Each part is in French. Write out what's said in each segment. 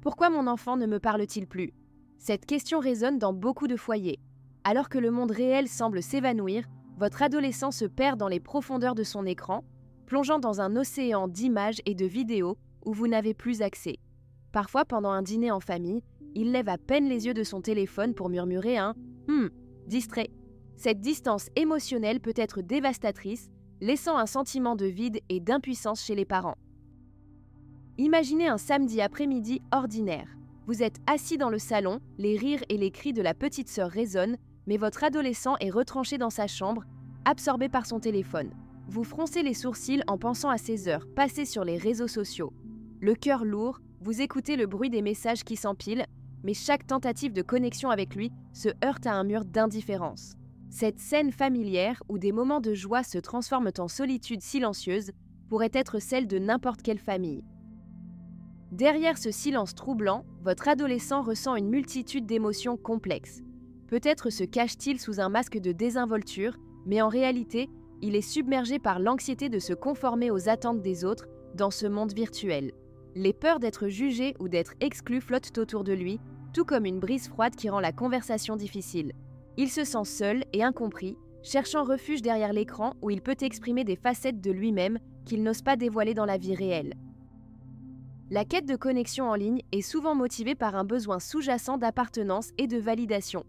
Pourquoi mon enfant ne me parle-t-il plus? Cette question résonne dans beaucoup de foyers. Alors que le monde réel semble s'évanouir, votre adolescent se perd dans les profondeurs de son écran, plongeant dans un océan d'images et de vidéos où vous n'avez plus accès. Parfois, pendant un dîner en famille, il lève à peine les yeux de son téléphone pour murmurer un « distrait ». Cette distance émotionnelle peut être dévastatrice, laissant un sentiment de vide et d'impuissance chez les parents. Imaginez un samedi après-midi ordinaire. Vous êtes assis dans le salon, les rires et les cris de la petite sœur résonnent, mais votre adolescent est retranché dans sa chambre, absorbé par son téléphone. Vous froncez les sourcils en pensant à ces heures passées sur les réseaux sociaux. Le cœur lourd, vous écoutez le bruit des messages qui s'empilent, mais chaque tentative de connexion avec lui se heurte à un mur d'indifférence. Cette scène familière où des moments de joie se transforment en solitude silencieuse pourrait être celle de n'importe quelle famille. Derrière ce silence troublant, votre adolescent ressent une multitude d'émotions complexes. Peut-être se cache-t-il sous un masque de désinvolture, mais en réalité, il est submergé par l'anxiété de se conformer aux attentes des autres dans ce monde virtuel. Les peurs d'être jugé ou d'être exclu flottent autour de lui, tout comme une brise froide qui rend la conversation difficile. Il se sent seul et incompris, cherchant refuge derrière l'écran où il peut exprimer des facettes de lui-même qu'il n'ose pas dévoiler dans la vie réelle. La quête de connexion en ligne est souvent motivée par un besoin sous-jacent d'appartenance et de validation.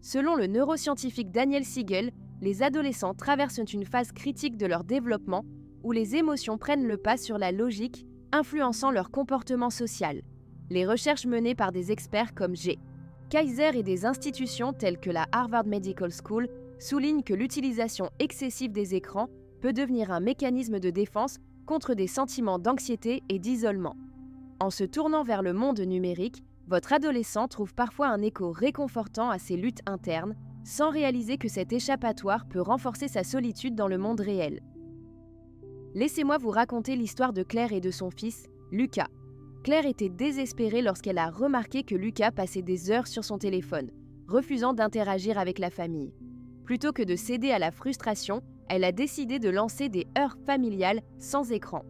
Selon le neuroscientifique Daniel Siegel, les adolescents traversent une phase critique de leur développement où les émotions prennent le pas sur la logique, influençant leur comportement social. Les recherches menées par des experts comme G. Kaiser et des institutions telles que la Harvard Medical School soulignent que l'utilisation excessive des écrans peut devenir un mécanisme de défense contre des sentiments d'anxiété et d'isolement. En se tournant vers le monde numérique, votre adolescent trouve parfois un écho réconfortant à ses luttes internes, sans réaliser que cet échappatoire peut renforcer sa solitude dans le monde réel. Laissez-moi vous raconter l'histoire de Claire et de son fils, Lucas. Claire était désespérée lorsqu'elle a remarqué que Lucas passait des heures sur son téléphone, refusant d'interagir avec la famille. Plutôt que de céder à la frustration, elle a décidé de lancer des heures familiales sans écran.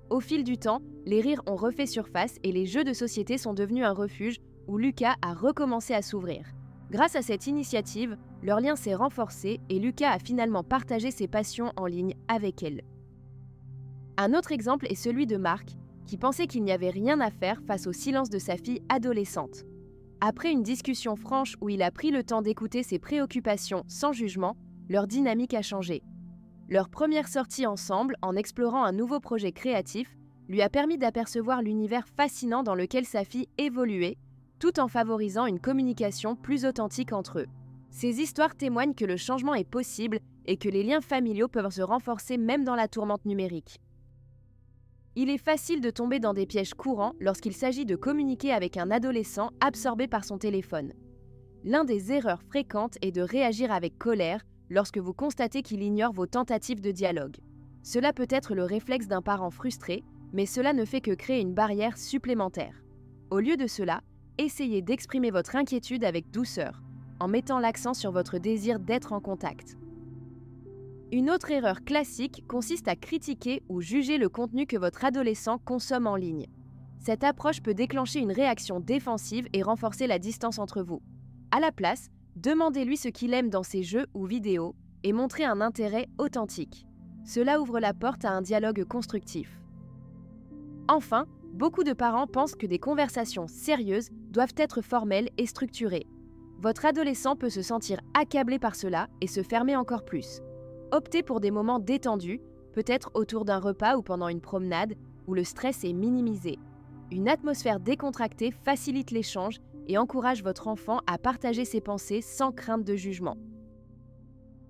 Au fil du temps, les rires ont refait surface et les jeux de société sont devenus un refuge où Lucas a recommencé à s'ouvrir. Grâce à cette initiative, leur lien s'est renforcé et Lucas a finalement partagé ses passions en ligne avec elle. Un autre exemple est celui de Marc, qui pensait qu'il n'y avait rien à faire face au silence de sa fille adolescente. Après une discussion franche où il a pris le temps d'écouter ses préoccupations sans jugement, leur dynamique a changé. Leur première sortie ensemble, en explorant un nouveau projet créatif, lui a permis d'apercevoir l'univers fascinant dans lequel sa fille évoluait, tout en favorisant une communication plus authentique entre eux. Ces histoires témoignent que le changement est possible et que les liens familiaux peuvent se renforcer même dans la tourmente numérique. Il est facile de tomber dans des pièges courants lorsqu'il s'agit de communiquer avec un adolescent absorbé par son téléphone. L'une des erreurs fréquentes est de réagir avec colère lorsque vous constatez qu'il ignore vos tentatives de dialogue. Cela peut être le réflexe d'un parent frustré, mais cela ne fait que créer une barrière supplémentaire. Au lieu de cela, essayez d'exprimer votre inquiétude avec douceur, en mettant l'accent sur votre désir d'être en contact. Une autre erreur classique consiste à critiquer ou juger le contenu que votre adolescent consomme en ligne. Cette approche peut déclencher une réaction défensive et renforcer la distance entre vous. À la place, demandez-lui ce qu'il aime dans ses jeux ou vidéos et montrez un intérêt authentique. Cela ouvre la porte à un dialogue constructif. Enfin, beaucoup de parents pensent que des conversations sérieuses doivent être formelles et structurées. Votre adolescent peut se sentir accablé par cela et se fermer encore plus. Optez pour des moments détendus, peut-être autour d'un repas ou pendant une promenade, où le stress est minimisé. Une atmosphère décontractée facilite l'échange et encourage votre enfant à partager ses pensées sans crainte de jugement.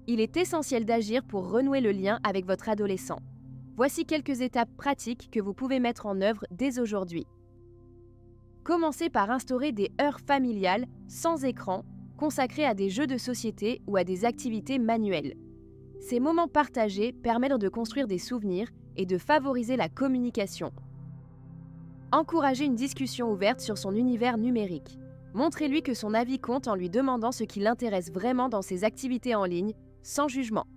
Il est essentiel d'agir pour renouer le lien avec votre adolescent. Voici quelques étapes pratiques que vous pouvez mettre en œuvre dès aujourd'hui. Commencez par instaurer des heures familiales sans écran, consacrées à des jeux de société ou à des activités manuelles. Ces moments partagés permettent de construire des souvenirs et de favoriser la communication. Encouragez une discussion ouverte sur son univers numérique. Montrez-lui que son avis compte en lui demandant ce qui l'intéresse vraiment dans ses activités en ligne, sans jugement.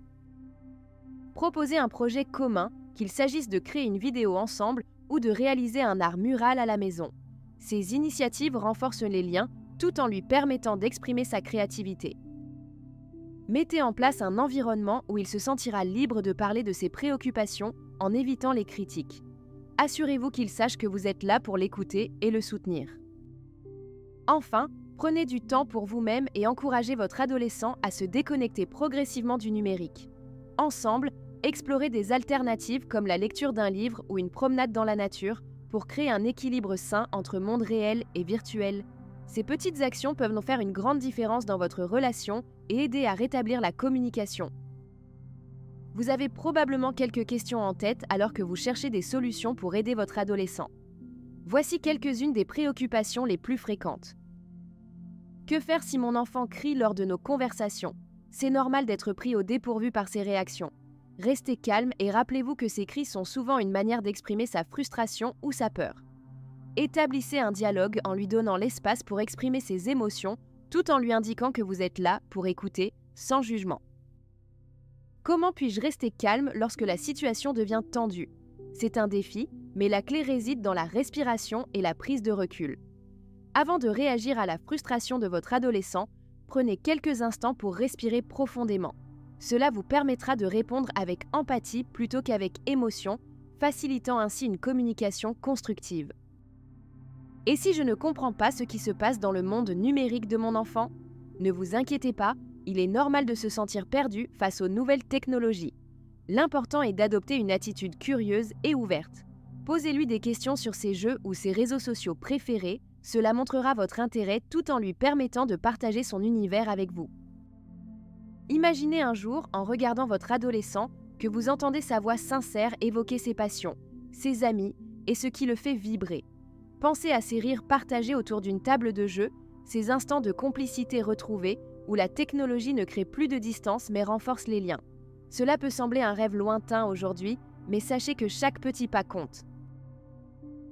Proposez un projet commun, qu'il s'agisse de créer une vidéo ensemble ou de réaliser un art mural à la maison. Ces initiatives renforcent les liens tout en lui permettant d'exprimer sa créativité. Mettez en place un environnement où il se sentira libre de parler de ses préoccupations en évitant les critiques. Assurez-vous qu'il sache que vous êtes là pour l'écouter et le soutenir. Enfin, prenez du temps pour vous-même et encouragez votre adolescent à se déconnecter progressivement du numérique. Ensemble, explorez des alternatives comme la lecture d'un livre ou une promenade dans la nature pour créer un équilibre sain entre monde réel et virtuel. Ces petites actions peuvent nous faire une grande différence dans votre relation et aider à rétablir la communication. Vous avez probablement quelques questions en tête alors que vous cherchez des solutions pour aider votre adolescent. Voici quelques-unes des préoccupations les plus fréquentes. Que faire si mon enfant crie lors de nos conversations? C'est normal d'être pris au dépourvu par ses réactions. Restez calme et rappelez-vous que ces cris sont souvent une manière d'exprimer sa frustration ou sa peur. Établissez un dialogue en lui donnant l'espace pour exprimer ses émotions tout en lui indiquant que vous êtes là pour écouter sans jugement. Comment puis-je rester calme lorsque la situation devient tendue? C'est un défi, mais la clé réside dans la respiration et la prise de recul. Avant de réagir à la frustration de votre adolescent, prenez quelques instants pour respirer profondément. Cela vous permettra de répondre avec empathie plutôt qu'avec émotion, facilitant ainsi une communication constructive. Et si je ne comprends pas ce qui se passe dans le monde numérique de mon enfant? Ne vous inquiétez pas, il est normal de se sentir perdu face aux nouvelles technologies. L'important est d'adopter une attitude curieuse et ouverte. Posez-lui des questions sur ses jeux ou ses réseaux sociaux préférés, cela montrera votre intérêt tout en lui permettant de partager son univers avec vous. Imaginez un jour, en regardant votre adolescent, que vous entendez sa voix sincère évoquer ses passions, ses amis et ce qui le fait vibrer. Pensez à ces rires partagés autour d'une table de jeu, ces instants de complicité retrouvés où la technologie ne crée plus de distance mais renforce les liens. Cela peut sembler un rêve lointain aujourd'hui, mais sachez que chaque petit pas compte.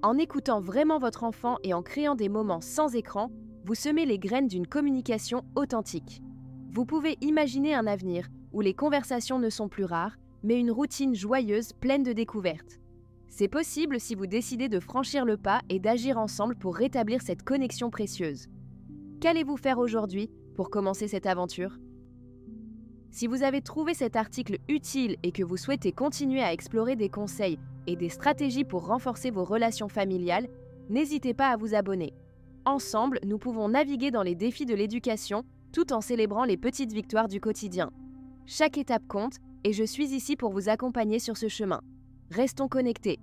En écoutant vraiment votre enfant et en créant des moments sans écran, vous semez les graines d'une communication authentique. Vous pouvez imaginer un avenir où les conversations ne sont plus rares, mais une routine joyeuse pleine de découvertes. C'est possible si vous décidez de franchir le pas et d'agir ensemble pour rétablir cette connexion précieuse. Qu'allez-vous faire aujourd'hui pour commencer cette aventure? Si vous avez trouvé cet article utile et que vous souhaitez continuer à explorer des conseils et des stratégies pour renforcer vos relations familiales, n'hésitez pas à vous abonner. Ensemble, nous pouvons naviguer dans les défis de l'éducation tout en célébrant les petites victoires du quotidien. Chaque étape compte et je suis ici pour vous accompagner sur ce chemin. Restons connectés.